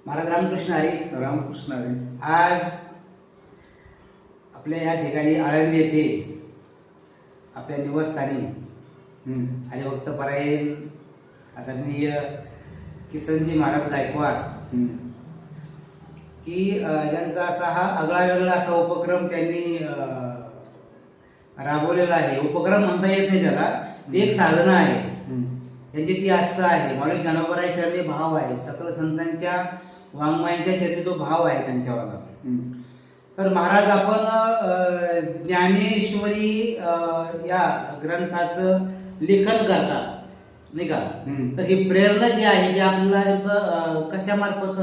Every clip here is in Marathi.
महाराज रामकृष्ण हरी. रामकृष्ण हरी. आज आपल्या या ठिकाणी आळंदी येथे आपल्या निवासस्थानी हरिभक्त परायण आदरणीय किसनजी महाराज गायकवाड की ज्यांचा असा हा आगळा वेगळा असा उपक्रम त्यांनी राबवलेला आहे. उपक्रम म्हणता येत नाही त्याला, ते एक साधना आहे. त्यांची ती आस्था आहे. माऊली ज्ञानोबराय चरणी भाव आहे. सकल संतांच्या वाङ्मयांच्या चरणी तो भाव आहे त्यांच्यावाला. तर महाराज आपण ज्ञानेश्वरी या ग्रंथाचं लेखन करता नाही का? तर ही प्रेरणा जी आहे ती आपल्याला कशा मार्फत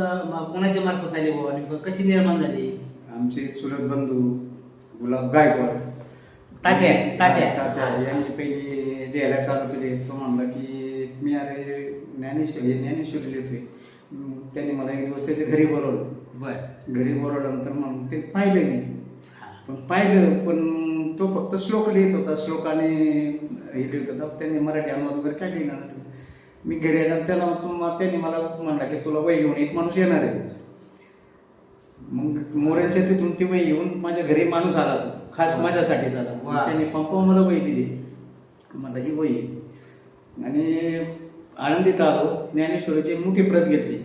कोणाच्या मार्फत आली बाबा, कशी निर्माण झाली? आमचे चुलत बंधू गुलाब गायकवाड तात्या यांनी पहिली लिहायला चालू केले. तो म्हणला की मी अरे ज्ञानेश्वरी लिहितोय. त्यांनी मला एक दिवस त्याच्या घरी बोलवलं. घरी बोलवल्यानंतर मग ते पाहिलं मी. पण तो फक्त श्लोक लिहित होता. श्लोकाने हे लिहित होता. त्यांनी मराठी अनुवाद वगैरे काय लिहिणार. मी घरी आला त्यांनी मला म्हणला की तुला वही घेऊन एक माणूस येणार आहे. मग मोऱ्यांच्या तिथून ती वही घेऊन माझ्या घरी माणूस आला. तो खास माझ्यासाठीच आला. त्यांनी पंपा मला वही दिली. मला ही वही आणि आनंदीत आलो. ज्ञानेश्वरीची मोठी प्रत घेतली.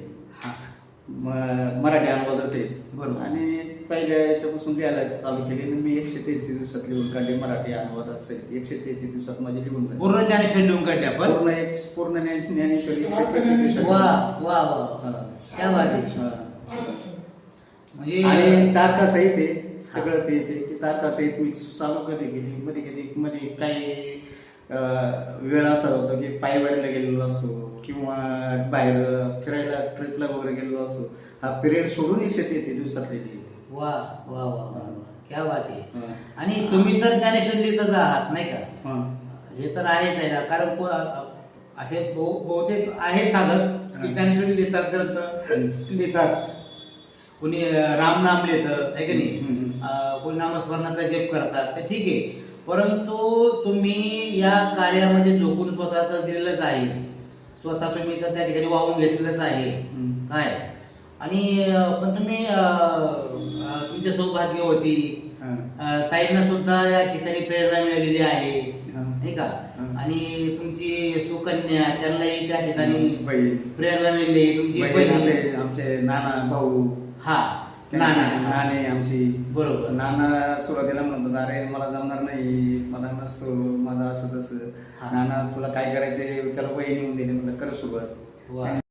मराठी अनुवाद असेल बरोबर. आणि पहिल्या याच्यापासून लिहायला चालू केली. मी 133 दिवसात लिहून काढले. मराठी अनुवाद असेल 133 दिवसात माझे लिहून झाले. पूर्ण ज्ञानेश्वरी लिहून काढले आपण. पूर्ण ज्ञानेश्वरी 133 दिवसात. वा क्या बात आहे. म्हणजे आणि तारकासहित आहे सगळं. ते की तारकासहित मी चालू कधी केली. मध्ये काही वेळ असा होता की पायवाडीला गेलेलो असो किंवा बाहेर फिरायला ट्रिपला वगैरे गेलेलो असो. हा पिरियड सोडून 133 दिवसात लिहिली. वा वा वा वा क्या बात आहे. आणि तुम्ही तर ज्ञानेश्वरी लिहितच आहात नाही का? हे तर आहेच आहे. कारण असे बहुतेक आहेत साधक की ज्ञानेश्वरी लिहितात, ग्रंथ लिहितात. कोणी रामनाम लिहितं आहे की नाही, कोणी नामस्मरणाचा जप करतात, ते ठीक आहे. परंतु तुम्ही या कार्यामध्ये झोकून स्वतः तर दिलेलंच आहे. स्वतः तुम्ही तर त्या ठिकाणी वाहून घेतलेलंच आहे काय. आणि पण तुम्ही तुमच्या सौभाग्यवती ताईंना सुद्धा या ठिकाणी प्रेरणा मिळालेली आहे नाही का? आणि तुमची सुकन्या त्यांनाही त्या ठिकाणी प्रेरणा मिळाली. तुमची बहीण, आमचे नाना भाऊ नाने आमची. बरोबर. नाना सुरुवातीला म्हणतात अरे मला जमणार नाही, मला नसतो, माझं असं तसं. नाना तुला काय करायचे त्याला वही नेऊन दिली. म्हणलं कर सुरुवात.